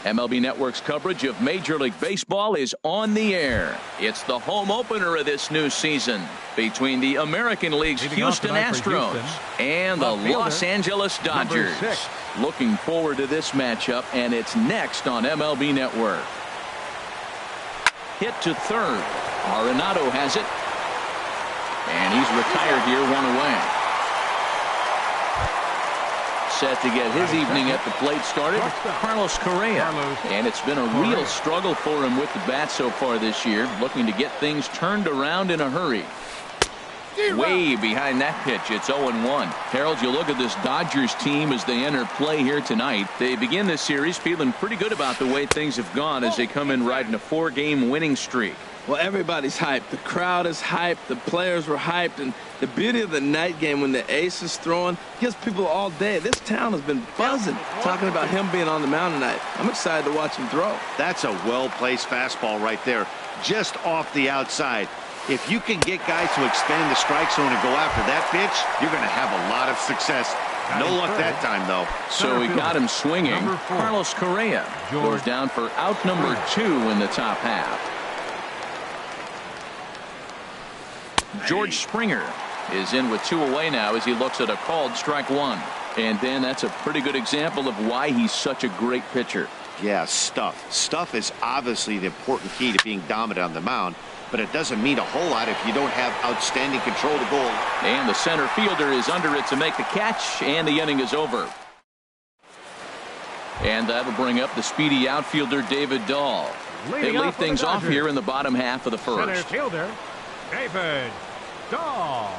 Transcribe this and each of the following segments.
MLB Network's coverage of Major League Baseball is on the air. It's the home opener of this new season between the American League's Houston Astros and the Los Angeles Dodgers. Looking forward to this matchup, and it's next on MLB Network. Hit to third. Arenado has it. And he's retired here, one away. Set to get his evening at the plate started, Carlos Correa. And it's been a real struggle for him with the bat so far this year, looking to get things turned around in a hurry. Way behind that pitch, it's 0-1. Harold, you look at this Dodgers team as they enter play here tonight. They begin this series feeling pretty good about the way things have gone as they come in riding a 4-game winning streak. Well, everybody's hyped. The crowd is hyped. The players were hyped. And the beauty of the night game when the ace is throwing gives people all day. This town has been buzzing talking about him being on the mound tonight. I'm excited to watch him throw. That's a well-placed fastball right there, just off the outside. If you can get guys to expand the strike zone and go after that pitch, you're going to have a lot of success. No luck that time, though. So he got him swinging. Carlos Correa goes down for out number 2 in the top half. George Springer is in with 2 away now as he looks at a called strike 1. And Dan, that's a pretty good example of why he's such a great pitcher. Yeah, stuff. Stuff is obviously the important key to being dominant on the mound, but it doesn't mean a whole lot if you don't have outstanding control of the ball. And the center fielder is under it to make the catch, and the inning is over. And that'll bring up the speedy outfielder David Dahl. They lead things off here in the bottom half of the first. Center fielder David Dahl.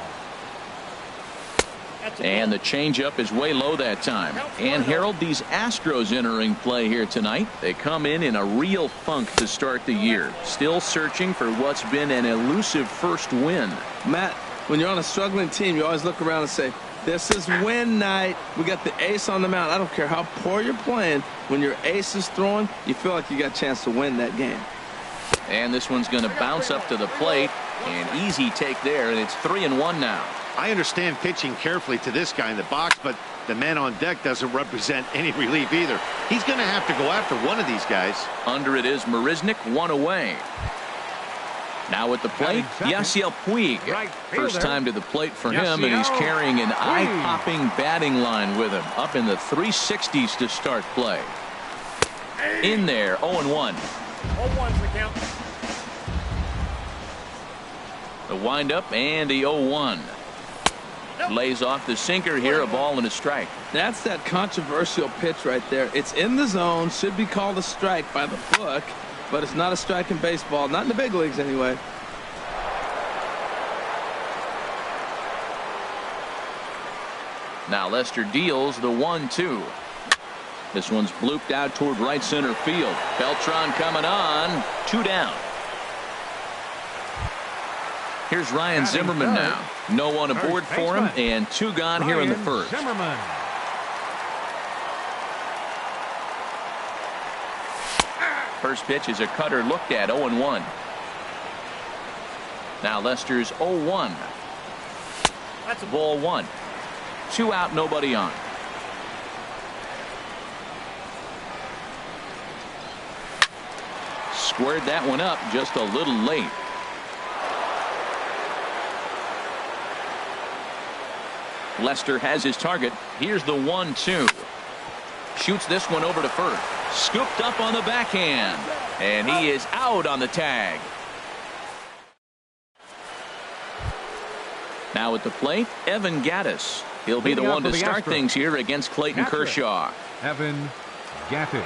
And the changeup is way low that time. And Harold, these Astros entering play here tonight. They come in a real funk to start the year. Still searching for what's been an elusive first win. Matt, when you're on a struggling team, you always look around and say, this is win night. We got the ace on the mound. I don't care how poor you're playing. When your ace is throwing, you feel like you got a chance to win that game. And this one's going to bounce up to the plate. An easy take there, and it's 3-1 now. I understand pitching carefully to this guy in the box, but the man on deck doesn't represent any relief either. He's going to have to go after one of these guys. Under it is Marisnick, 1 away. Now at the plate, Yasiel Puig. First time to the plate for him, and he's carrying an eye-popping batting line with him. Up in the 360s to start play. In there, 0-1. 0-1's the count. The windup and the 0-1. Lays off the sinker here, a ball and a strike. That's that controversial pitch right there. It's in the zone, should be called a strike by the book, but it's not a strike in baseball, not in the big leagues anyway. Now Lester deals the 1-2. This one's blooped out toward right center field. Beltran coming on, 2 down. Here's Ryan Zimmerman now. No one aboard for him, and 2 gone here in the first. First pitch is a cutter looked at, 0-1. Now Lester's 0-1. That's a ball 1. 2 out, nobody on. Squared that one up just a little late. Lester has his target. Here's the 1-2. Shoots this one over to first. Scooped up on the backhand. And he is out on the tag. Now at the plate, Evan Gattis. He'll be the one to start things here against Clayton Kershaw. Evan Gattis.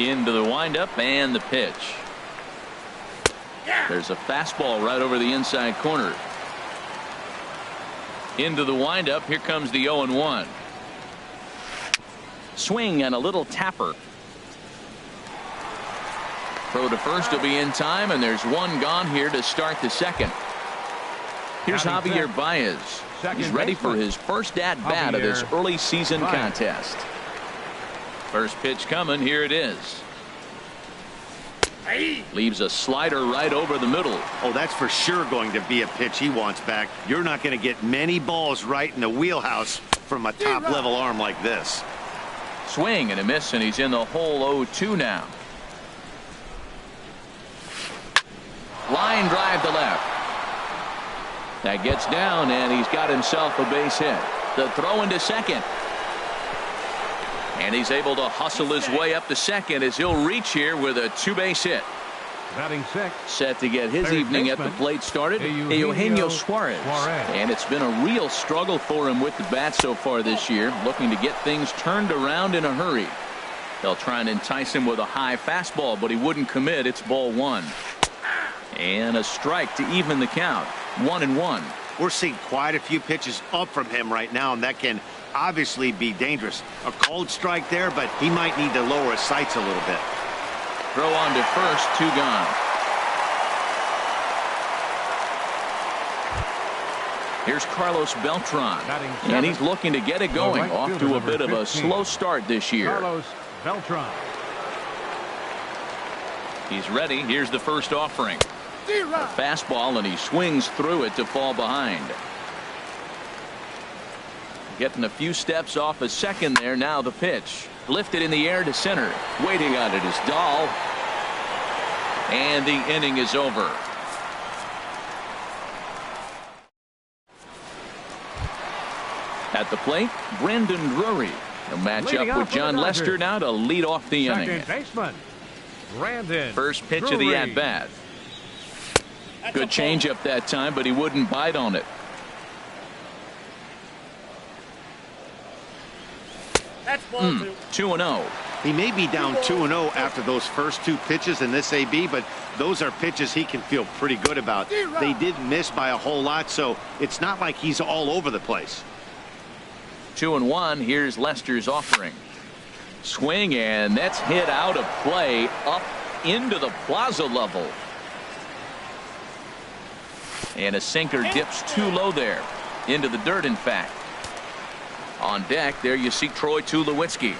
Into the windup and the pitch. There's a fastball right over the inside corner. Into the windup. Here comes the 0-1. Swing and a little tapper. Throw to first will be in time, and there's 1 gone here to start the second. Here's Javier Baez. He's ready for his first at-bat of this early season contest. First pitch coming. Here it is. Leaves a slider right over the middle. Oh, that's for sure going to be a pitch he wants back. You're not going to get many balls right in the wheelhouse from a top-level arm like this. Swing and a miss, and he's in the hole 0-2 now. Line drive to left. That gets down, and he's got himself a base hit. The throw into second. And he's able to hustle his way up to second as he'll reach here with a two-base hit. Batting six. Set to get his evening at the plate started, Eugenio Suarez. And it's been a real struggle for him with the bat so far this year, looking to get things turned around in a hurry. They'll try and entice him with a high fastball, but he wouldn't commit. It's ball one. And a strike to even the count. 1-1. We're seeing quite a few pitches up from him right now, and that can obviously be dangerous. A cold strike there, but he might need to lower his sights a little bit. Throw on to first, 2 gone. Here's Carlos Beltran, and he's looking to get it going. Off to a bit of a slow start this year. Carlos Beltran. He's ready. Here's the first offering. A fastball, and he swings through it to fall behind. Getting a few steps off a second there. Now the pitch. Lifted in the air to center. Waiting on it is Dahl. And the inning is over. At the plate, Brandon Drury. He'll match up with John Lester now to lead off the inning. Second baseman, Brandon First pitch of the Drury. at-bat. Good changeup that time, but he wouldn't bite on it. That's ball 2-0. He may be down 2-0 after those first 2 pitches in this AB, but those are pitches he can feel pretty good about. They did miss by a whole lot, so it's not like he's all over the place. 2-1. Here's Lester's offering. Swing, and that's hit out of play up into the plaza level. And a sinker dips too low there. Into the dirt, in fact. On deck, there you see Troy Tulowitzki.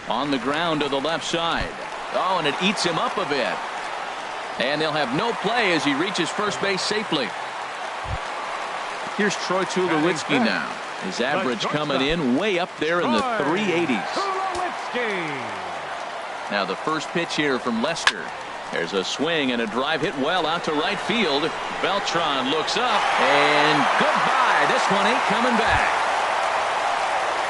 On the ground to the left side. Oh, and it eats him up a bit. And they'll have no play as he reaches first base safely. Here's Troy Tulowitzki now. His average coming in way up there in the 380s. Now the first pitch here from Lester. There's a swing and a drive hit well out to right field. Beltran looks up, and goodbye. This one ain't coming back.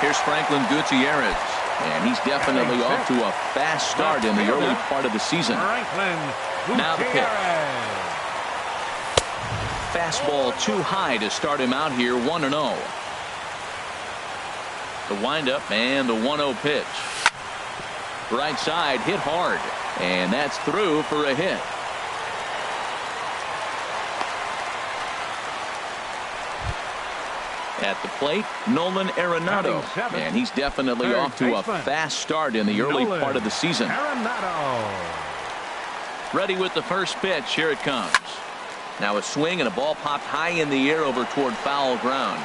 Here's Franklin Gutierrez, and he's definitely off to a fast start in the early part of the season. Now the pitch. Fastball too high to start him out here. 1-0. The windup and the 1-0 pitch. Right side hit hard, and that's through for a hit. At the plate, Nolan Arenado, and he's definitely off to a fast start in the early part of the season. Ready with the first pitch. Here it comes. Now a swing, and a ball popped high in the air over toward foul ground.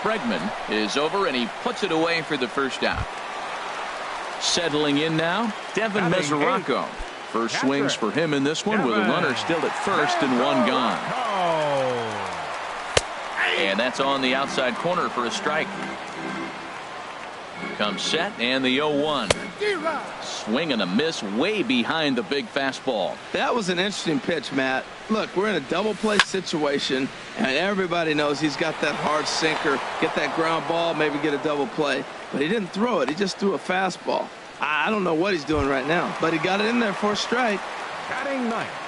Bregman is over, and he puts it away for the first out. Settling in now, Devin Mesoraco. First swings for him in this one with a runner still at first and 1 gone. And that's on the outside corner for a strike. Comes set, and the 0-1. Swing and a miss way behind the big fastball. That was an interesting pitch, Matt. Look, we're in a double play situation, and everybody knows he's got that hard sinker, get that ground ball, maybe get a double play. But he didn't throw it. He just threw a fastball. I don't know what he's doing right now, but he got it in there for a strike.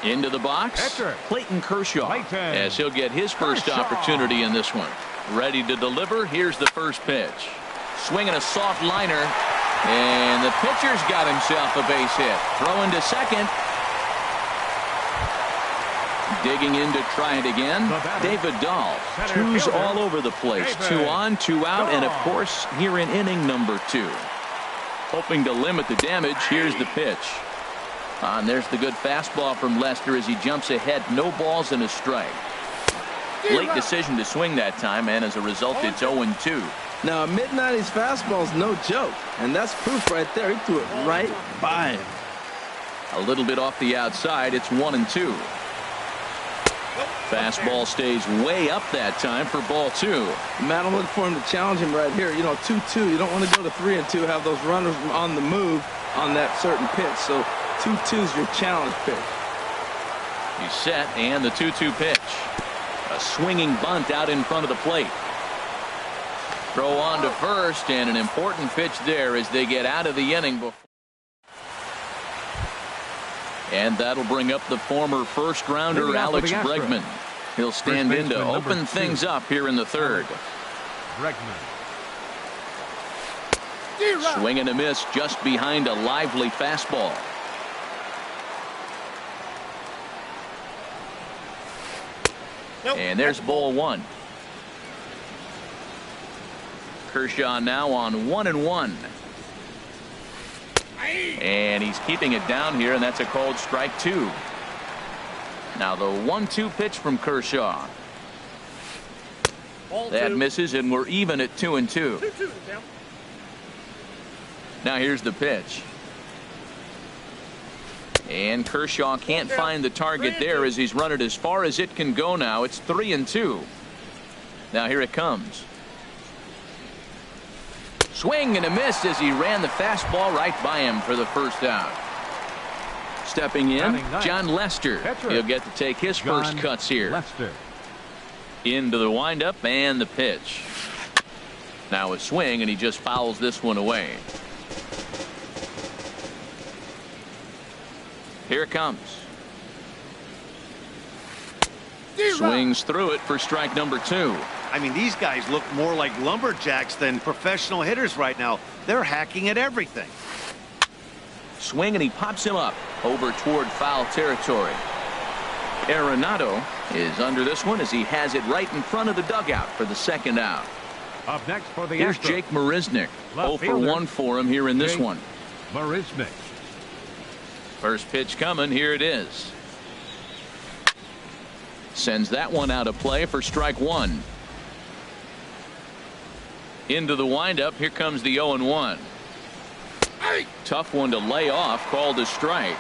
Into the box, Clayton Kershaw, as he'll get his first opportunity in this one. Ready to deliver. Here's the first pitch. Swinging a soft liner, and the pitcher's got himself a base hit. Throwing to second. Digging in to try it again. David Dahl. 2s all over the place. 2 on, 2 out, and of course here in inning number 2. Hoping to limit the damage. Here's the pitch. And there's the good fastball from Lester as he jumps ahead. No balls and a strike. Late decision to swing that time, and as a result it's 0-2. Now a mid-90s fastball's no joke, and that's proof right there. He threw it right by him. A little bit off the outside. It's 1-2. Fastball stays way up that time for ball 2. Matt, I'm looking for him to challenge him right here. You know, 2-2. You don't want to go to 3-2, have those runners on the move on that certain pitch. So 2-2 is your challenge pitch. He's set, and the 2-2 pitch. A swinging bunt out in front of the plate. Throw on to first, and an important pitch there as they get out of the inning. And that'll bring up the former first-rounder Alex Bregman. He'll stand in to open things up here in the third. Bregman. Swing and a miss just behind a lively fastball. And there's ball 1. Kershaw now on 1-1. And he's keeping it down here, and that's a called strike 2. Now the 1-2 pitch from Kershaw. That misses, and we're even at 2-2. Now here's the pitch. And Kershaw can't find the target there as he's run it as far as it can go now. It's 3-2. Now here it comes. Swing and a miss as he ran the fastball right by him for the first out. Stepping in, John Lester. He'll get to take his first cuts here. Lester. Into the windup and the pitch. Now a swing, and he just fouls this one away. Here it comes. Swings through it for strike number 2. I mean, these guys look more like lumberjacks than professional hitters right now. They're hacking at everything. Swing, and he pops him up over toward foul territory. Arenado is under this one as he has it right in front of the dugout for the second out. Up next for the Here's Astros. Jake Marisnick. 0 for fielder. 1 for him here in this one. Marisnick. First pitch coming. Here it is. Sends that one out of play for strike 1. Into the windup. Here comes the 0-1. Tough one to lay off. Called a strike.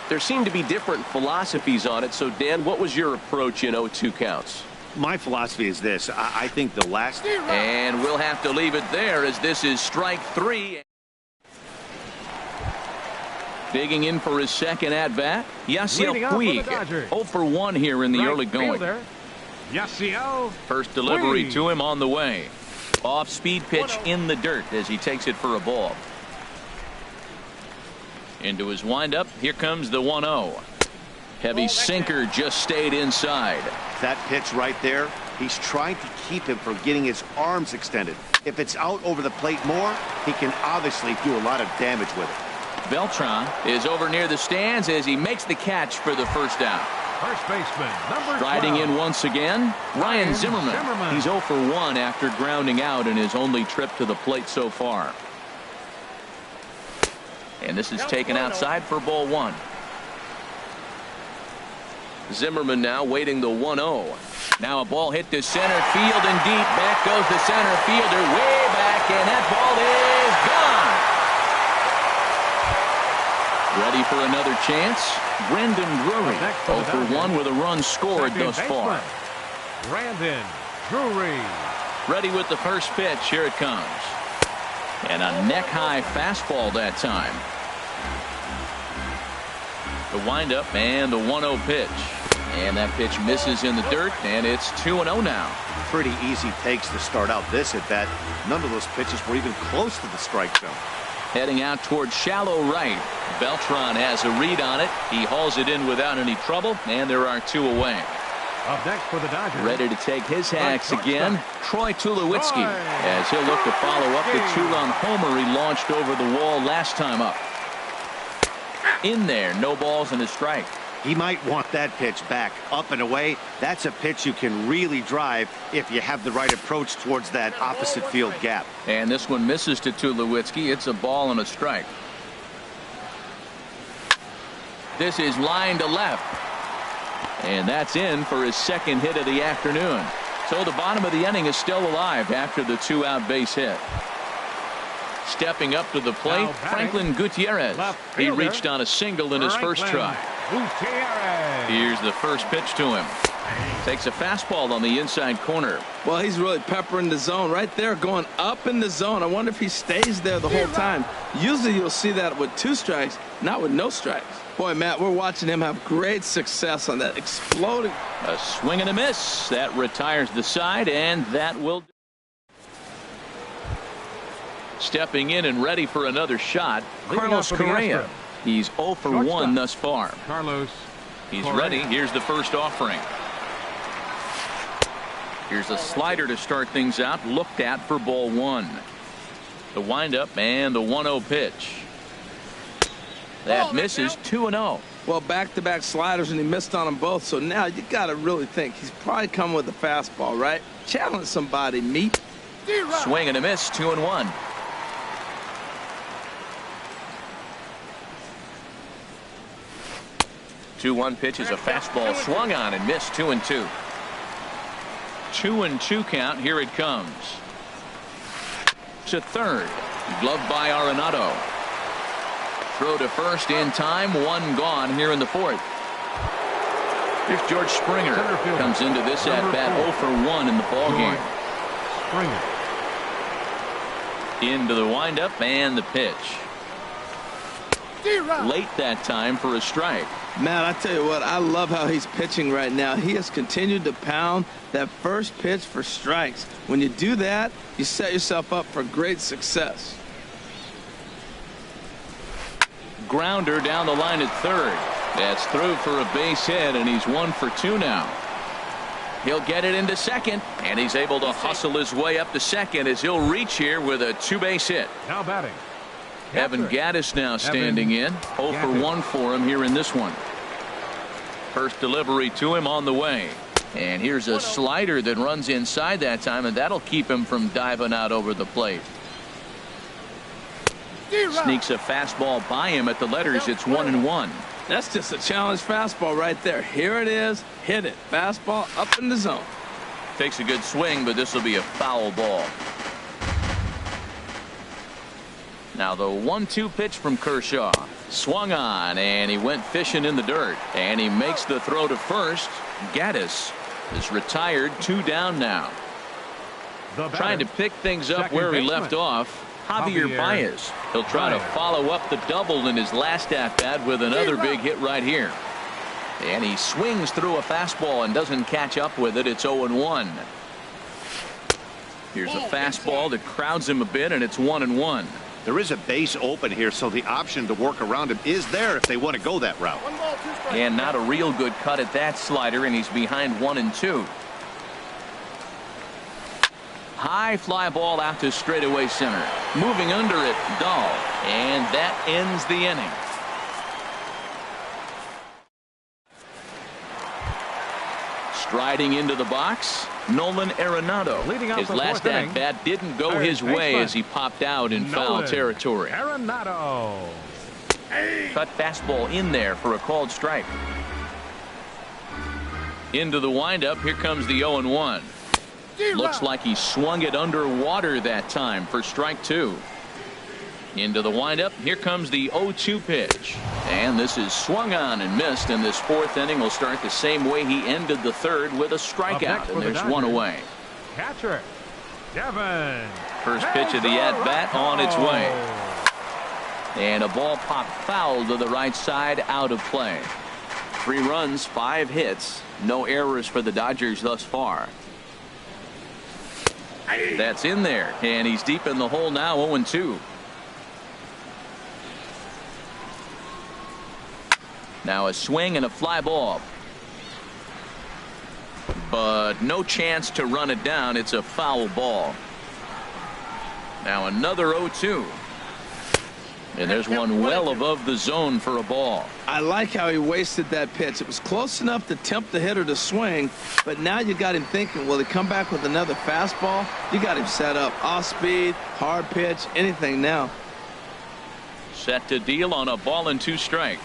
There seem to be different philosophies on it. So, Dan, what was your approach in 0-2 counts? My philosophy is this. I think the last... And we'll have to leave it there as this is strike 3. Digging in for his second at-bat, Yasiel Puig. 0 for 1 here in the early going. Yasiel. First delivery Puig. to him on the way. Off-speed pitch in the dirt as he takes it for a ball. Into his windup. Here comes the 1-0. Heavy sinker just stayed inside. That pitch right there, he's trying to keep him from getting his arms extended. If it's out over the plate more, he can obviously do a lot of damage with it. Beltran is over near the stands as he makes the catch for the first out. First baseman, number 12. Riding in once again, Ryan Zimmerman. He's 0 for 1 after grounding out in his only trip to the plate so far. And this is taken outside for ball 1. Zimmerman now waiting the 1-0. Now a ball hit to center field and deep. Back goes the center fielder way back, and that ball is gone. Ready for another chance? Brendan Drury, 0 for 1 with a run scored thus far. Brandon Drury. Ready with the first pitch. Here it comes. And a neck-high fastball that time. The windup and the 1-0 pitch. And that pitch misses in the dirt, and it's 2-0 now. Pretty easy takes to start out this at bat. None of those pitches were even close to the strike zone. Heading out towards shallow right. Beltran has a read on it. He hauls it in without any trouble, and there are 2 away. Up next for the Dodgers. Ready to take his hacks again, Troy Tulowitzki, as he'll look to follow up the 2-run homer he launched over the wall last time up. In there, no balls and a strike. He might want that pitch back, up and away. That's a pitch you can really drive if you have the right approach towards that opposite field gap. And this one misses to Tulowitzki. It's a ball and a strike. This is line to left. And that's in for his second hit of the afternoon. So the bottom of the inning is still alive after the 2-out base hit. Stepping up to the plate, Franklin Gutierrez. He reached on a single in his first try. Gutierrez. Here's the first pitch to him. Takes a fastball on the inside corner. Well, he's really peppering the zone right there, going up in the zone. I wonder if he stays there the whole time. Usually you'll see that with 2 strikes, not with no strikes. Boy, Matt, we're watching him have great success on that exploding. A swing and a miss. That retires the side, and that will. Stepping in and ready for another shot, Carlos Correa. He's 0 for 1 thus far. Carlos. He's ready. Here's the first offering. Here's a slider to start things out. Looked at for ball 1. The windup and the 1-0 pitch. That misses. 2-0. Well, back-to-back sliders, and he missed on them both. So now you got to really think he's probably coming with a fastball, right? Challenge somebody, meet. Swing and a miss. 2-1. Two-one pitch is a fastball swung on and missed. 2-2. 2-2 count. Here it comes. To third. Gloved by Arenado. Throw to first in time. 1 gone here in the 4th. Here's George Springer. Comes into this at bat 0 for 1 in the ball game. Springer. Into the windup and the pitch. Late that time for a strike. Matt, I tell you what, I love how he's pitching right now. He has continued to pound that first pitch for strikes. When you do that, you set yourself up for great success. Grounder down the line at third. That's through for a base hit, and he's 1 for 2 now. He'll get it into second, and he's able to hustle his way up to second as he'll reach here with a 2-base hit. Now batting. Evan Gattis now standing in. 0 for 1 for him here in this one. First delivery to him on the way. And here's a slider that runs inside that time, and that'll keep him from diving out over the plate. Sneaks a fastball by him at the letters. It's 1-1. That's just a challenge fastball right there. Here it is. Hit it. Fastball up in the zone. Takes a good swing, but this will be a foul ball. Now the 1-2 pitch from Kershaw. Swung on, and he went fishing in the dirt. And he makes the throw to first. Gattis is retired. 2 down now. Trying to pick things up where he left off. Javier Baez. He'll try to follow up the double in his last at-bat with another big hit right here. And he swings through a fastball and doesn't catch up with it. It's 0-1. Here's a fastball that crowds him a bit, and it's 1-1. There is a base open here, so the option to work around him is there if they want to go that route. And not a real good cut at that slider, and he's behind 1-2. High fly ball out to straightaway center. Moving under it, Dahl. And that ends the inning. Striding into the box, Nolan Arenado. His last at bat didn't go his way as he popped out in foul territory. Arenado. Cut fastball in there for a called strike. Into the windup. Here comes the 0-1. Looks like he swung it underwater that time for strike 2. Into the windup. Here comes the 0-2 pitch. And this is swung on and missed, and this 4th inning will start the same way he ended the 3rd with a strikeout, and there's 1 away. Catcher Devin. First pitch of the at-bat on its way. And a ball popped foul to the right side, out of play. 3 runs, 5 hits, no errors for the Dodgers thus far. That's in there, and he's deep in the hole now. 0-2. Now a swing and a fly ball, but no chance to run it down. It's a foul ball. Now another 0-2. And there's one well above the zone for a ball. I like how he wasted that pitch. It was close enough to tempt the hitter to swing, but now you got him thinking, will he come back with another fastball? You got him set up. Off speed, hard pitch, anything now. Set to deal on a ball and 2 strikes.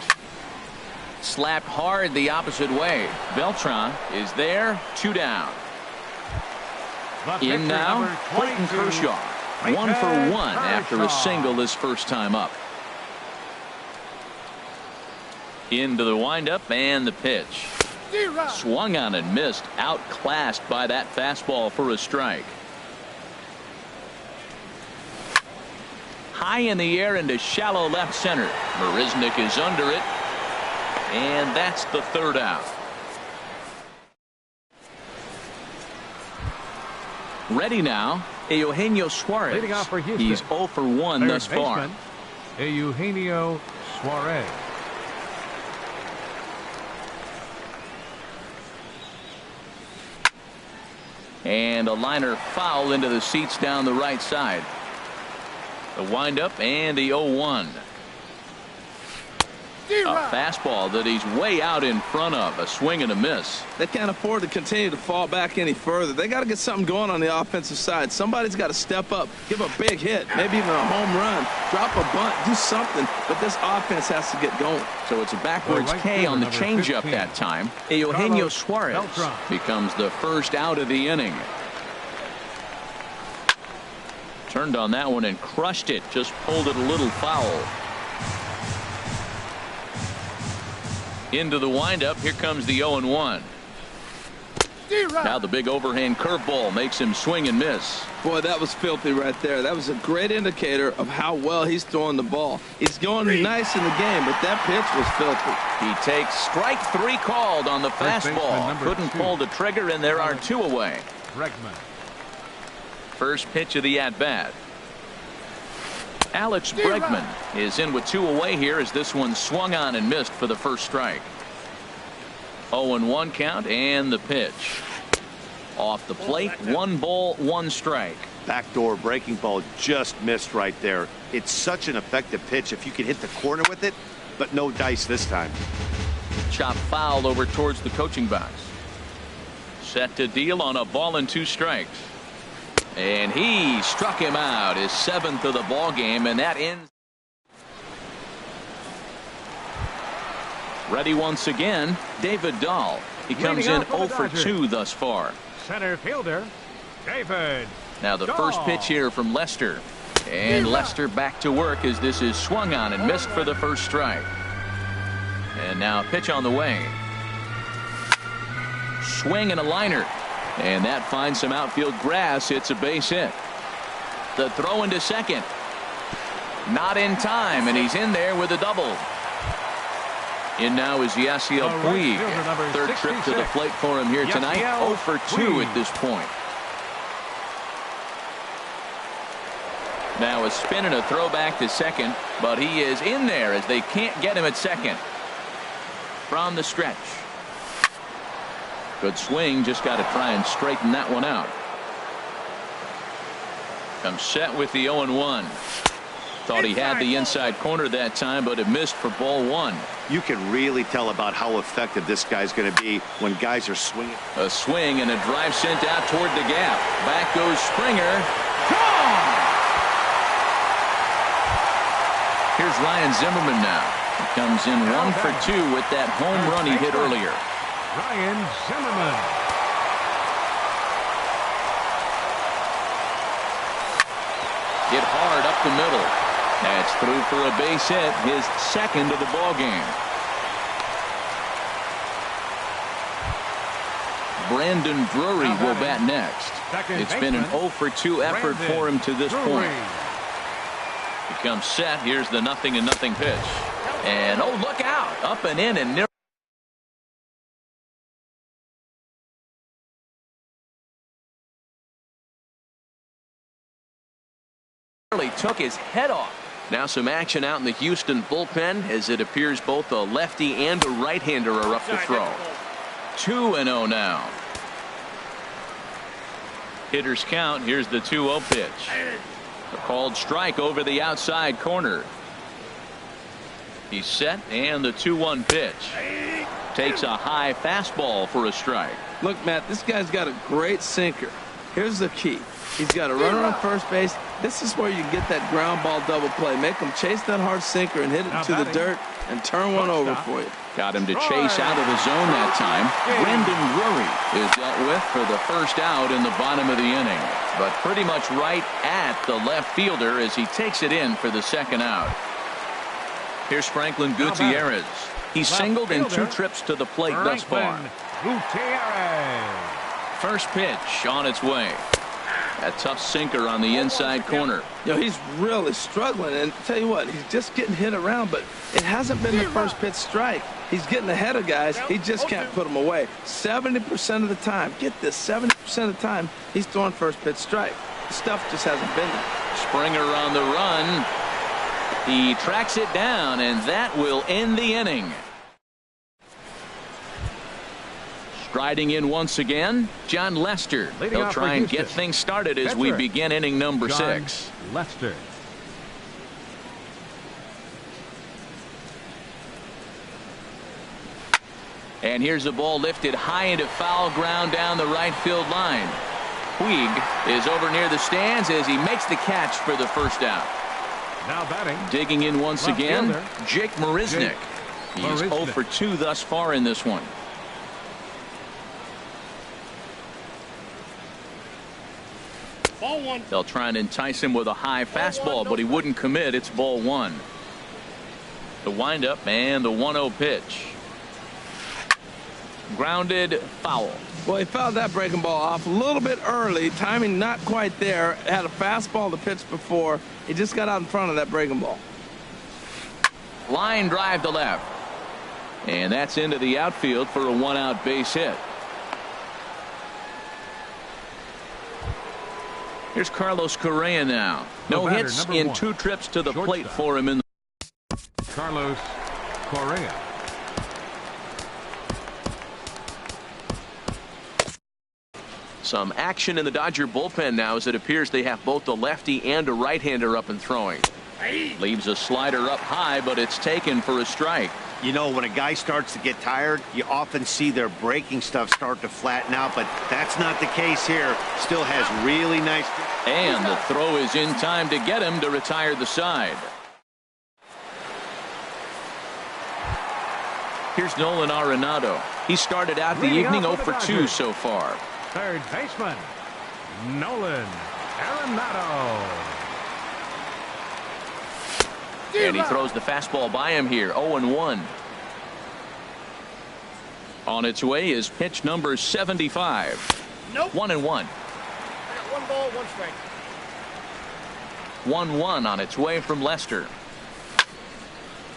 Slapped hard the opposite way. Beltran is there. 2 down. In now, Clayton Kershaw. 1 for 1 after a single his first time up. Into the windup and the pitch. Swung on and missed. Outclassed by that fastball for a strike. High in the air into shallow left center. Marisnick is under it. And that's the third out. Ready now, Eugenio Suarez. Leading off for Houston. He's 0 for 1 thus far. Baseman, Eugenio Suarez. And a liner foul into the seats down the right side. The windup and the 0-1. A fastball that he's way out in front of. A swing and a miss. They can't afford to continue to fall back any further. They got to get something going on the offensive side. Somebody's got to step up, give a big hit, maybe even a home run, drop a bunt, do something. But this offense has to get going. So it's a backwards K on the changeup that time. Eugenio Suarez becomes the first out of the inning. Turned on that one and crushed it. Just pulled it a little foul. Into the windup. Here comes the 0-1. Now the big overhand curveball makes him swing and miss. Boy, that was filthy right there. That was a great indicator of how well he's throwing the ball. He's going nice in the game, but that pitch was filthy. He takes strike 3 called on the fastball. Couldn't pull the trigger, and there are 2 away. Bregman. First pitch of the at-bat. Alex Bregman is in with 2 away here as this one swung on and missed for the first strike. 0-1 count and the pitch. Off the plate, 1 ball, 1 strike. Backdoor breaking ball just missed right there. It's such an effective pitch if you can hit the corner with it, but no dice this time. Chop foul over towards the coaching box. Set to deal on a ball and 2 strikes. And he struck him out, his 7th of the ball game, and that ends. Ready once again, David Dahl. He comes in 0 for 2 thus far. Center fielder, David. Now the first pitch here from Lester. And Lester back to work as this is swung on and missed for the first strike. And now a pitch on the way. Swing and a liner. And that finds some outfield grass. It's a base hit. The throw into second. Not in time, and he's in there with a double. In now is Yasiel Puig. Third trip to the plate for him here tonight. 0 for 2 at this point. Now a spin and a throw back to second, but he is in there as they can't get him at second. From the stretch. Good swing, just got to try and straighten that one out. Comes set with the 0-1. Thought he had the inside corner that time, but it missed for ball 1. You can really tell about how effective this guy's going to be when guys are swinging. A swing and a drive sent out toward the gap. Back goes Springer. Gone! Here's Ryan Zimmerman now. He comes in 1 for 2 with that home run he hit earlier. Ryan Zimmerman. Hit hard up the middle. That's through for a base hit, his 2nd of the ball game. Brandon Drury will bat next. It's been an 0 for 2 effort for him to this point. He comes set. Here's the 0-0 pitch. And oh, look out! Up and in and near. Took his head off. Now some action out in the Houston bullpen as it appears both a lefty and a right-hander are up to throw. 2-0 now. Hitters count. Here's the 2-0 pitch. A called strike over the outside corner. He's set and the 2-1 pitch. Takes a high fastball for a strike. Look, Matt, this guy's got a great sinker. Here's the key. He's got a runner on first base. This is where you get that ground ball double play. Make him chase that hard sinker and hit it to the dirt and turn one over for you. Got him to chase out of the zone that time. Brandon Drury is dealt with for the first out in the bottom of the inning. But pretty much right at the left fielder as he takes it in for the 2nd out. Here's Franklin Gutierrez. He's singled in 2 trips to the plate thus far. First pitch on its way. A tough sinker on the inside corner. You know, he's really struggling, and tell you what, he's just getting hit around, but it hasn't been the first pitch strike. He's getting ahead of guys. He just can't put them away. 70% of the time, get this, 70% of the time, he's throwing first pitch strike. The stuff just hasn't been there. Springer on the run. He tracks it down, and that will end the inning. Striding in once again, John Lester. He'll try and get things started as we begin inning number 6. Lester. And here's the ball lifted high into foul ground down the right field line. Puig is over near the stands as he makes the catch for the first out. Now batting. Digging in once again, fielder, Jake Marisnick. He's 0 for 2 thus far in this one. Ball 1. They'll try and entice him with a high fastball, but he wouldn't commit. It's ball 1. The windup and the 1-0 pitch. Grounded, foul. Well, he fouled that breaking ball off a little bit early. Timing not quite there. Had a fastball to pitch before. He just got out in front of that breaking ball. Line drive to left. And that's into the outfield for a 1-out base hit. Here's Carlos Correa now. No hits in 2 trips to the plate for him in Carlos Correa. Some action in the Dodger bullpen now as it appears they have both a lefty and a right-hander up and throwing. Leaves a slider up high, but it's taken for a strike. You know, when a guy starts to get tired, you often see their breaking stuff start to flatten out, but that's not the case here. Still has really nice. And the throw is in time to get him to retire the side. Here's Nolan Arenado. He started out the evening 0 for 2 so far. Third baseman, Nolan Arenado. And he throws the fastball by him here, 0-1. On its way is pitch number 75. Nope. 1-1. I got 1 ball, 1 strike. 1-1 on its way from Lester.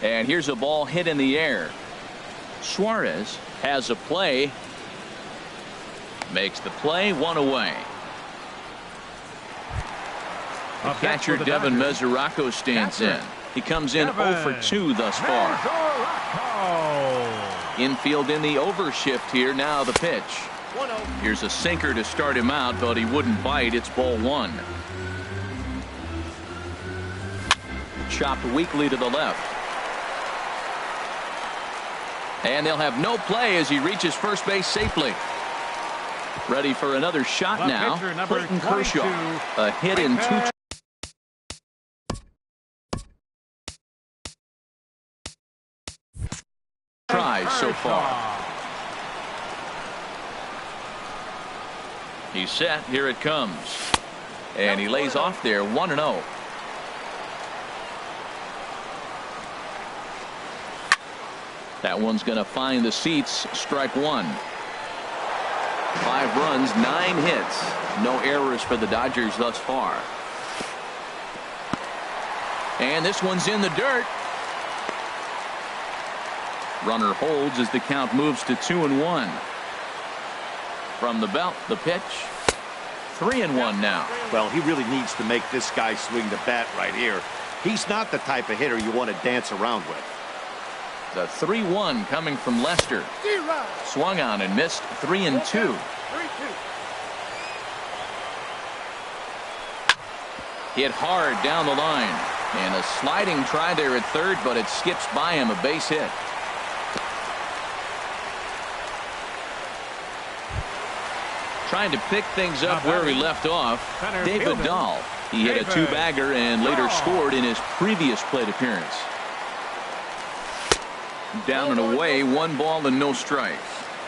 And here's a ball hit in the air. Suarez has a play. Makes the play, 1 away. The catcher Devin Mesoraco stands in. He comes in 0 for 2 thus far. Infield in the overshift here. Now the pitch. 1-0. Here's a sinker to start him out, but he wouldn't bite. It's ball 1. Chopped weakly to the left. And they'll have no play as he reaches first base safely. Ready for another shot now. Clayton Kershaw. A hit in 2 tries so far. He's set. Here it comes. And he lays off there, 1-0. That one's going to find the seats. Strike 1. 5 runs, 9 hits. No errors for the Dodgers thus far. And this one's in the dirt. Runner holds as the count moves to 2-1. From the belt, the pitch. 3-1 now. Well, he really needs to make this guy swing the bat right here. He's not the type of hitter you want to dance around with. The 3-1 coming from Lester. Swung on and missed. 3-2. 3-2. Hit hard down the line. And a sliding try there at third, but it skips by him. A base hit. Trying to pick things up where he left off. David Dahl. He hit a 2-bagger and later scored in his previous plate appearance. Down and away, 1 ball and no strikes.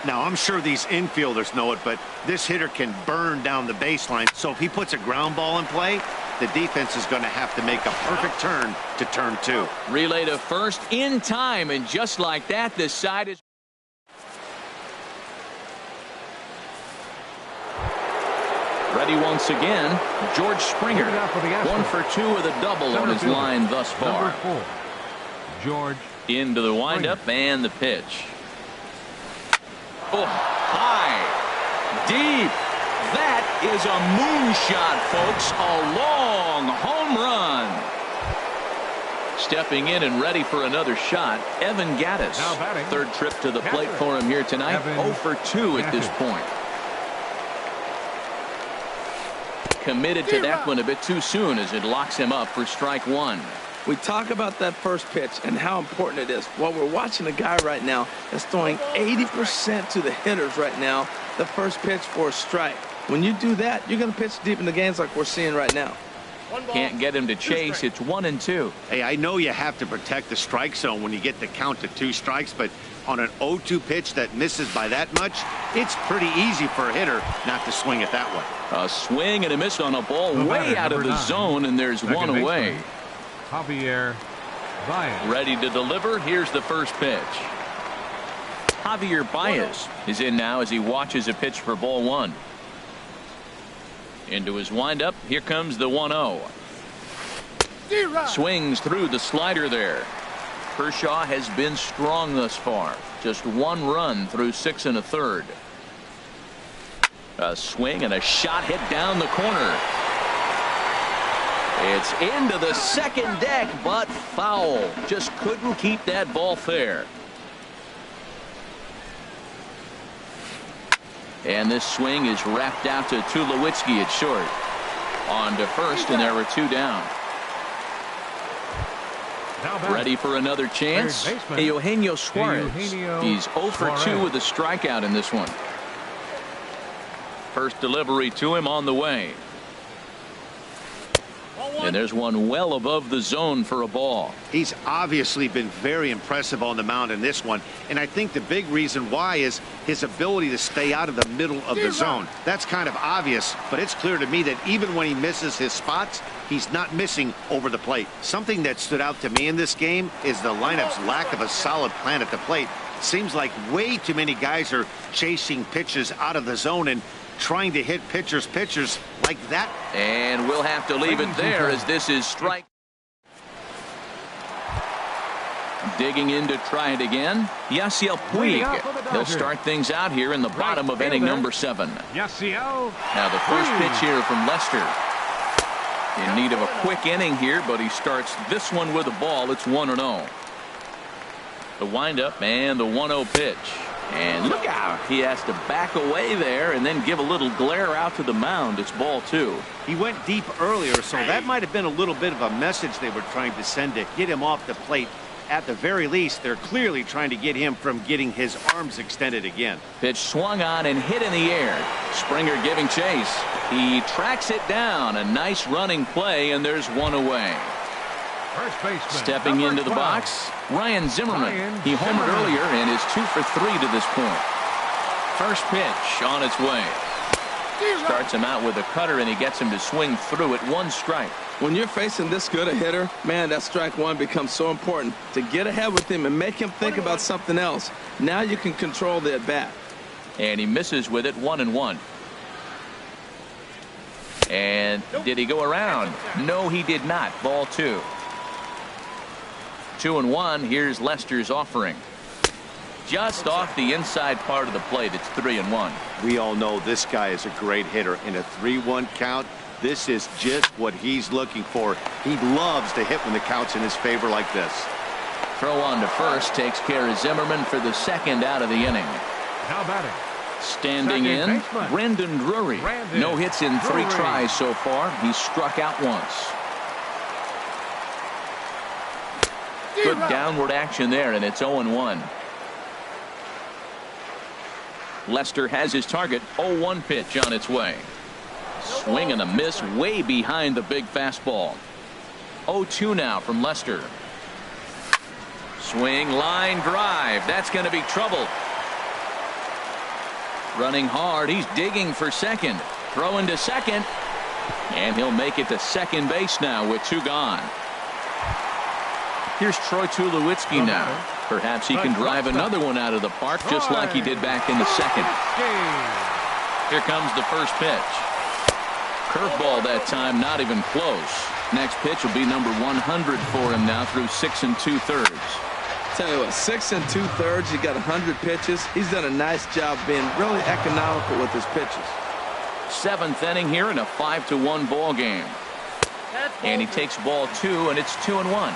Now, I'm sure these infielders know it, but this hitter can burn down the baseline. So if he puts a ground ball in play, the defense is going to have to make a perfect turn to turn 2. Relay to first in time, and just like that, this side is ready once again. George Springer, 1 for 2 with a double on his line thus far. Number 4, George. Into the windup and the pitch. Oh, high, deep. That is a moonshot, folks. A long home run. Stepping in and ready for another shot, Evan Gattis. Third trip to the plate for him here tonight. 0 for 2 at this point. Committed to that one a bit too soon as it locks him up for strike 1. We talk about that first pitch and how important it is. Well, we're watching a guy right now that's throwing 80% to the hitters right now, the first pitch for a strike. When you do that, you're going to pitch deep in the games like we're seeing right now. Can't get him to chase. It's 1 and 2. Hey, I know you have to protect the strike zone when you get the count to 2 strikes, but on an 0-2 pitch that misses by that much, it's pretty easy for a hitter not to swing it that way. A swing and a miss on a ball way out of the zone, and there's one away. Javier Baez. Ready to deliver. Here's the first pitch. Javier Baez is in now as he watches a pitch for ball 1. Into his windup. Here comes the 1-0. Swings through the slider there. Kershaw has been strong thus far. Just 1 run through 6 1/3. A swing and a shot hit down the corner. It's into the second deck, but foul. Just couldn't keep that ball fair. And this swing is wrapped out to Tulowitzki at short. On to first, and there were 2 down. Ready for another chance. Eugenio Suarez. He's 0 for 2 with a strikeout in this one. First delivery to him on the way. And there's one well above the zone for a ball. He's obviously been very impressive on the mound in this one, and I think the big reason why is his ability to stay out of the middle of the zone. That's kind of obvious, but it's clear to me that even when he misses his spots, he's not missing over the plate. Something that stood out to me in this game is the lineup's lack of a solid plan at the plate. Seems like way too many guys are chasing pitches out of the zone and trying to hit pitchers like that. And we'll have to leave it there as this is strike. Digging in to try it again. Yasiel Puig. He'll start things out here in the bottom of inning number 7. Now the first pitch here from Lester. In need of a quick inning here, but he starts this one with a ball. It's 1-0. The windup and the 1-0 pitch. And look out. He has to back away there and then give a little glare out to the mound. It's ball 2. He went deep earlier, so that might have been a little bit of a message they were trying to send to get him off the plate. At the very least, they're clearly trying to get him from getting his arms extended again. Pitch swung on and hit in the air. Springer giving chase. He tracks it down. A nice running play, and there's 1 away. First baseman, stepping into the 12. box, Ryan Zimmerman. He homered earlier and is 2 for 3 to this point. First pitch on its way. Starts him out with a cutter, and he gets him to swing through it. 1 strike. When you're facing this good a hitter, man, that strike 1 becomes so important to get ahead with him and make him think about something else. Now you can control the at bat. And he misses with it. 1-1. And did he go around? No, he did not. Ball 2. 2-1. Here's Lester's offering. Just off the inside part of the plate. It's 3-1. We all know this guy is a great hitter. In a 3-1 count, this is just what he's looking for. He loves to hit when the count's in his favor like this. Throw on to first takes care of Zimmerman for the second out of the inning. Now batting. Standing in, Brandon Drury. No hits in 3 tries so far. He's struck out once. Good downward action there, and it's 0-1. Lester has his target. 0-1 pitch on its way. Swing and a miss way behind the big fastball. 0-2 now from Lester. Swing, line drive. That's going to be trouble. Running hard. He's digging for second. Throwing to second. And he'll make it to second base now with 2 gone. Here's Troy Tulowitzki now. Perhaps he can drive another one out of the park just like he did back in the second. Here comes the first pitch. Curveball that time, not even close. Next pitch will be number 100 for him now through 6 2/3. Tell you what, 6 2/3, you got 100 pitches. He's done a nice job being really economical with his pitches. 7th inning here in a 5-1 ball game. And he takes ball 2, and it's 2-1.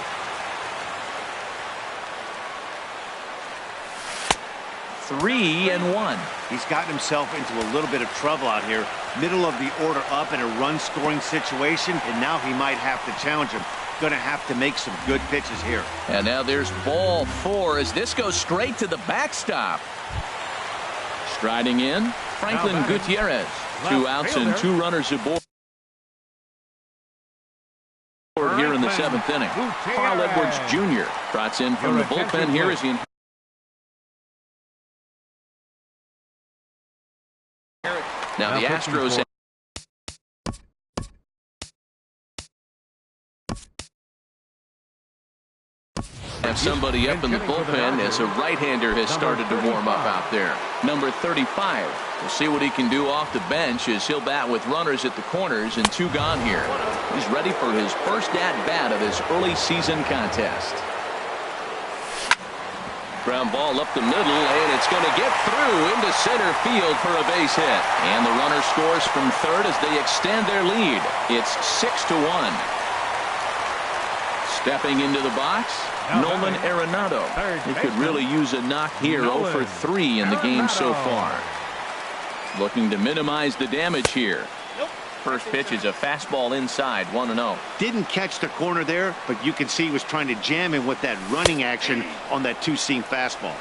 3-1. He's gotten himself into a little bit of trouble out here. Middle of the order up in a run-scoring situation, and now he might have to challenge him. Going to have to make some good pitches here. And now there's ball 4 as this goes straight to the backstop. Striding in, Franklin Gutierrez. 2 outs and 2 runners aboard here in the 7th inning. Carl Edwards Jr. trots in from the bullpen here as he now the Astros have somebody up in the bullpen as a right-hander has started to warm up out there. Number 35. We'll see what he can do off the bench as he'll bat with runners at the corners and 2 gone here. He's ready for his first at-bat of this early season contest. Ground ball up the middle, and it's going to get through into center field for a base hit. And the runner scores from third as they extend their lead. It's 6-1. Stepping into the box, Nolan Arenado. He could really use a knock here. 0 for 3 in the game so far. Looking to minimize the damage here. First pitch is a fastball inside, 1-0. Didn't catch the corner there, but you can see he was trying to jam him with that running action on that 2-seam fastball.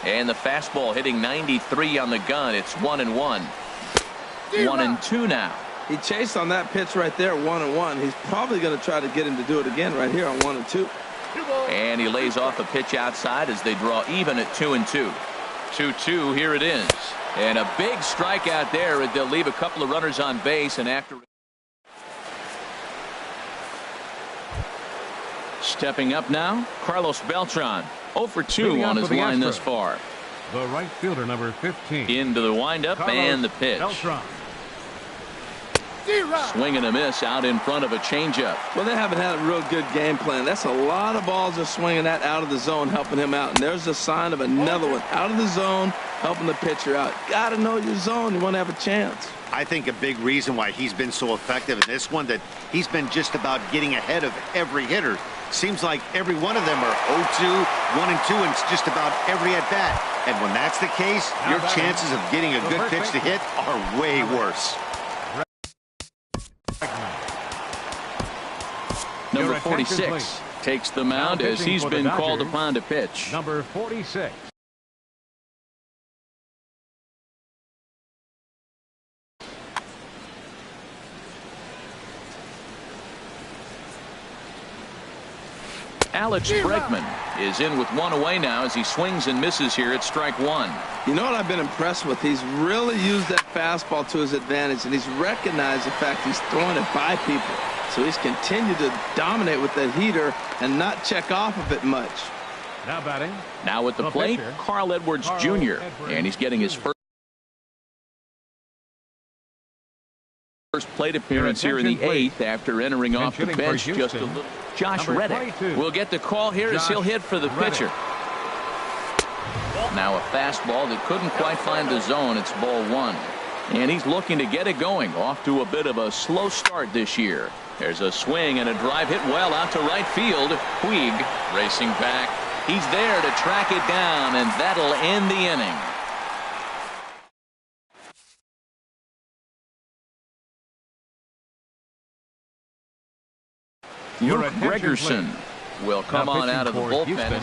And the fastball hitting 93 on the gun. It's 1-1. 1-2 now. He chased on that pitch right there, 1-1. He's probably going to try to get him to do it again right here on 1-2. And he lays off a pitch outside as they draw even at 2-2. 2-2, here it is. And a big strikeout there. They'll leave a couple of runners on base, and after stepping up now, Carlos Beltran. 0 for 2 on his line thus far. The right fielder, number 15. Into the windup and the pitch. Beltran. Swing and a miss out in front of a changeup. Well, they haven't had a real good game plan. That's a lot of balls they're swinging at out of the zone, helping him out. And there's a sign of another one out of the zone, helping the pitcher out. Got to know your zone. You want to have a chance. I think a big reason why he's been so effective in this one, that he's been just about getting ahead of every hitter. Seems like every one of them are 0-2, 1-2, and it's just about every at-bat. And when that's the case, your chances of getting a good pitch to hit are way worse. Number 46 takes the mound as he's been called upon to pitch. Number 46. Alex Bregman is in with 1 away now as he swings and misses here at strike 1. You know what I've been impressed with? He's really used that fastball to his advantage, and he's recognized the fact he's throwing it by people. So he's continued to dominate with that heater and not check off of it much. Now batting. Now at the plate, pitcher, Carl Edwards Jr. And he's getting his first plate appearance here in the 8th after entering off the bench just a little. Josh Reddick will get the call here as he'll hit for the pitcher. Now a fastball that couldn't quite find the zone. It's ball 1. And he's looking to get it going. Off to a bit of a slow start this year. There's a swing and a drive hit well out to right field. Puig racing back. He's there to track it down, and that'll end the inning. Luke Gregerson will come on out of the bullpen.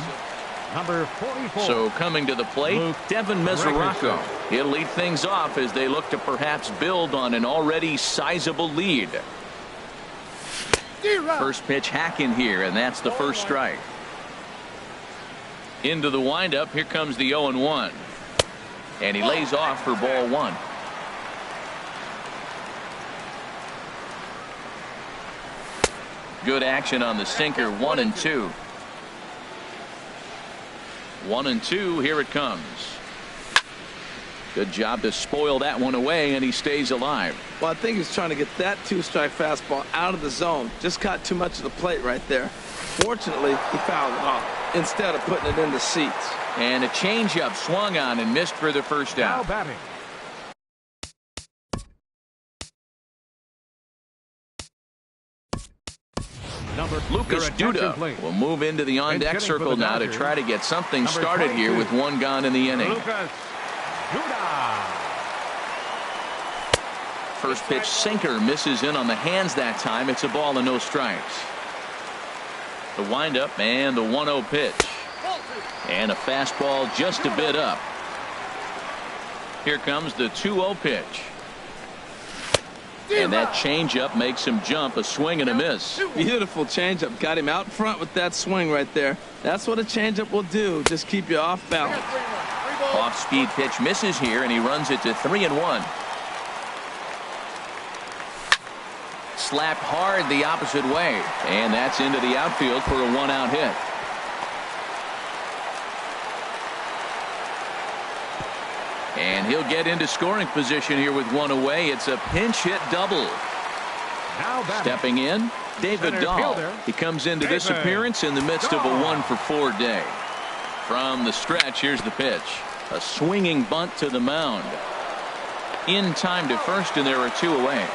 Number 44. So coming to the plate, Devin Mesoraco. He'll lead things off as they look to perhaps build on an already sizable lead. First pitch hack in here, and that's the first strike. Into the windup, here comes the 0-1. And he lays off for ball 1. Good action on the sinker. 1-2. 1-2. Here it comes. Good job to spoil that one away, and he stays alive. Well, I think he's trying to get that two-strike fastball out of the zone. Just caught too much of the plate right there. Fortunately, he fouled it off instead of putting it in the seats. And a changeup swung on and missed for the first Now out. batting. Lucas Duda will move into the on-deck circle now to try to get something started here with one gone in the inning. Lucas Duda. First pitch sinker misses in on the hands that time. It's a ball and no strikes. The windup and the 1-0 pitch. And a fastball just a bit up. Here comes the 2-0 pitch. And that changeup makes him jump. A swing and a miss. Beautiful changeup. Got him out front with that swing right there. That's what a changeup will do. Just keep you off balance. Off-speed pitch misses here, and he runs it to 3-1. Slapped hard the opposite way, and that's into the outfield for a one-out hit. And he'll get into scoring position here with one away. It's a pinch hit double. Now batting. Stepping in, David Center Dahl. fielder, He comes into this David appearance in the midst of a Dahl. 1-for-4 day. From the stretch, here's the pitch. A swinging bunt to the mound. In time to first, and there are two away.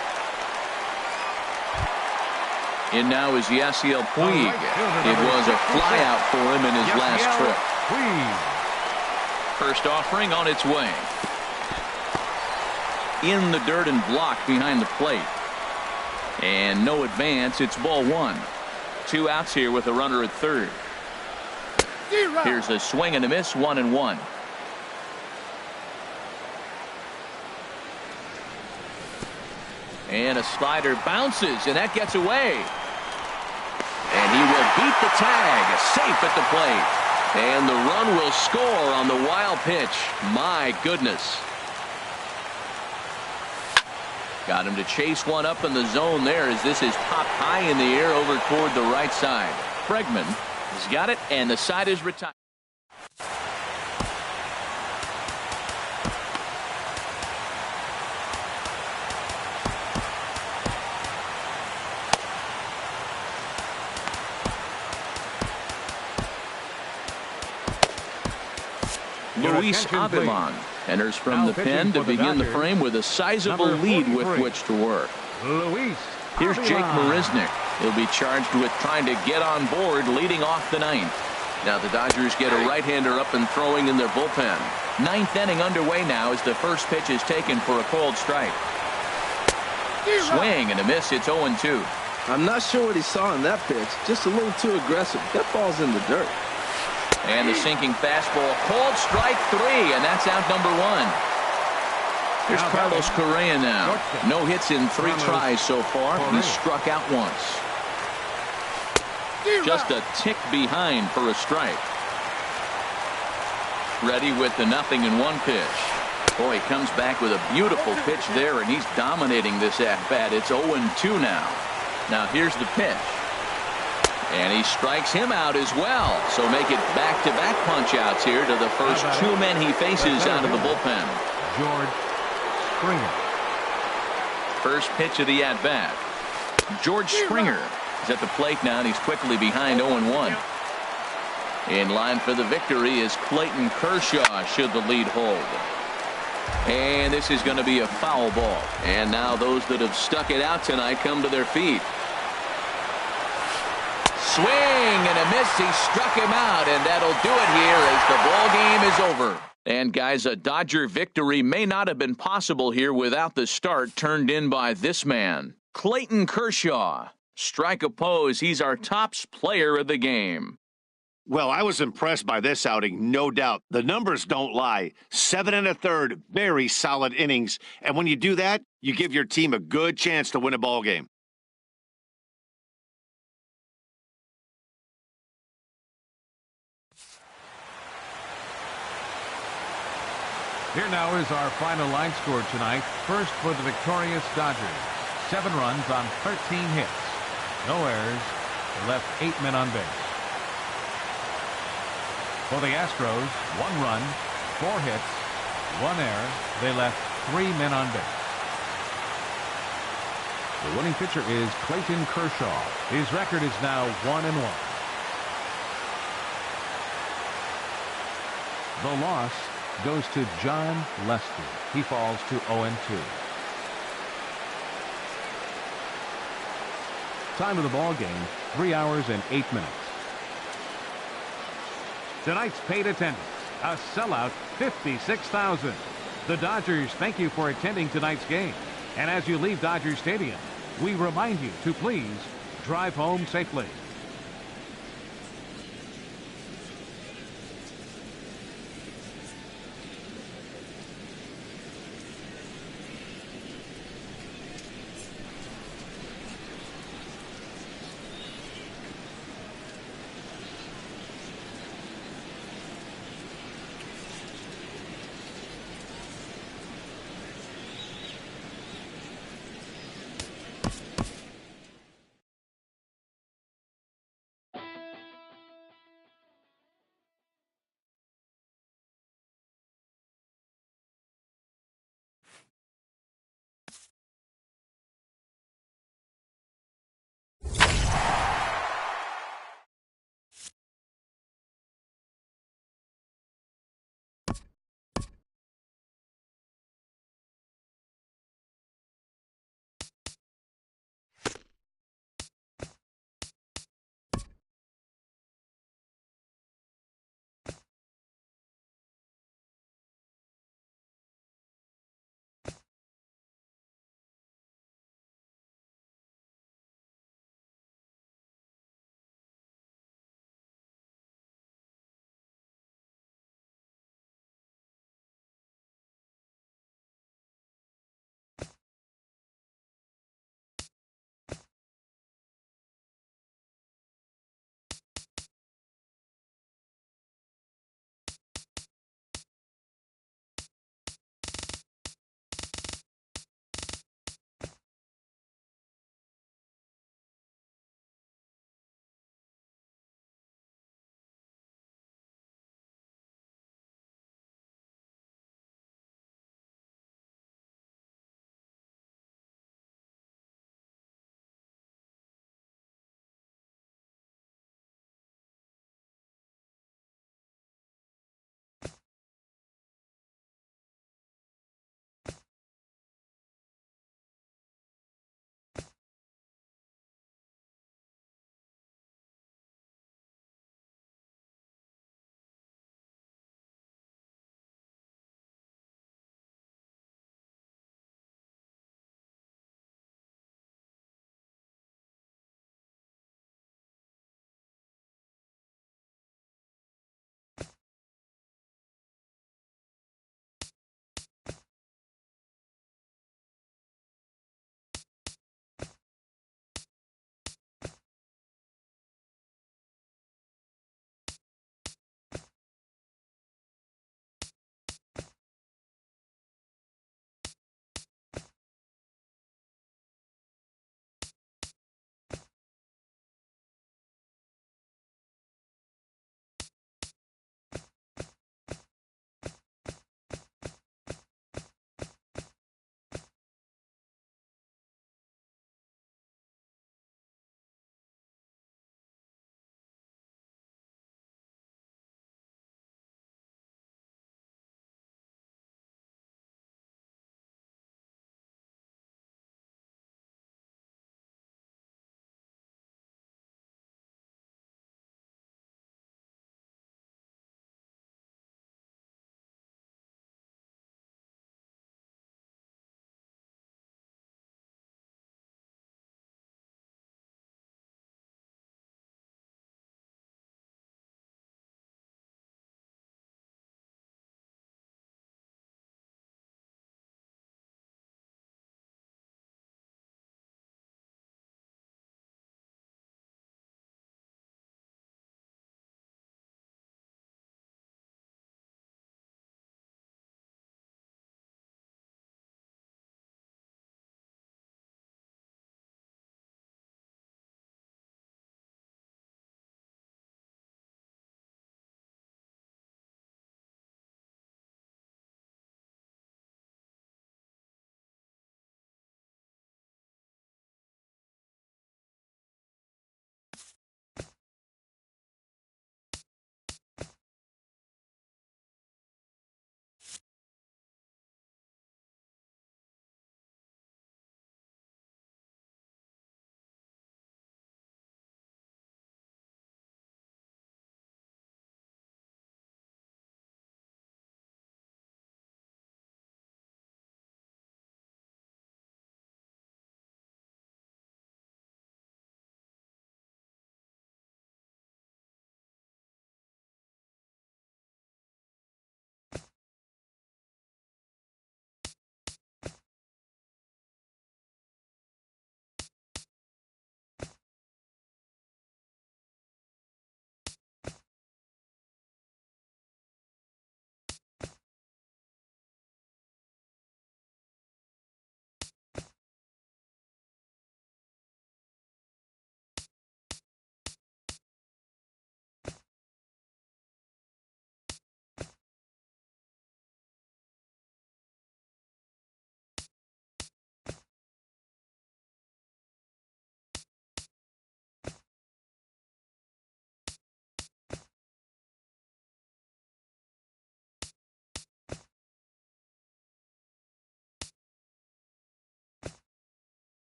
In now is Yasiel Puig. It was a flyout for him in his last trip. First offering on its way. In the dirt and blocked behind the plate. And no advance. It's ball one. 2 outs here with a runner at third. Here's a swing and a miss. 1-1. And a slider bounces, and that gets away. And he will beat the tag. Safe at the plate. And the run will score on the wild pitch. My goodness. Got him to chase one up in the zone there as this is popped high in the air over toward the right side. Bregman has got it, and the side is retired. Luis Avilan enters from the pen to begin the frame with a sizable lead with which to work. Here's Jake Marisnick. He'll be charged with trying to get on board leading off the ninth. Now the Dodgers get a right-hander up and throwing in their bullpen. Ninth inning underway now as the first pitch is taken for a called strike. Swing and a miss. It's 0-2. I'm not sure what he saw in that pitch. Just a little too aggressive. That ball's in the dirt. And the sinking fastball, called strike 3, and that's out number 1. Here's Carlos Correa now. No hits in 3 tries so far. He's struck out once. Just a tick behind for a strike. Ready with the 0-1 pitch. Boy, he comes back with a beautiful pitch there, and he's dominating this at-bat. It's 0-2 now. Now here's the pitch. And he strikes him out as well. So make it back-to-back punch-outs here to the first 2 men he faces out of the bullpen. George Springer. First pitch of the at-bat. George Springer is at the plate now, and he's quickly behind 0-1. In line for the victory is Clayton Kershaw should the lead hold. And this is going to be a foul ball. And now those that have stuck it out tonight come to their feet. Swing and a miss. He struck him out, and that'll do it here as the ball game is over. And guys, a Dodger victory may not have been possible here without the start turned in by this man, Clayton Kershaw. Strike oppose. He's our top player of the game. Well, I was impressed by this outing, no doubt. The numbers don't lie. 7 1/3, very solid innings. And when you do that, you give your team a good chance to win a ball game. Here now is our final line score tonight. First for the victorious Dodgers. 7 runs on 13 hits. No errors. They left 8 men on base. For the Astros, 1 run, 4 hits, 1 error. They left 3 men on base. The winning pitcher is Clayton Kershaw. His record is now 1-1. The loss goes to John Lester. He falls to 0-2. Time of the ball game, 3 hours and 8 minutes. Tonight's paid attendance, a sellout 56,000. The Dodgers thank you for attending tonight's game. And as you leave Dodger Stadium, we remind you to please drive home safely.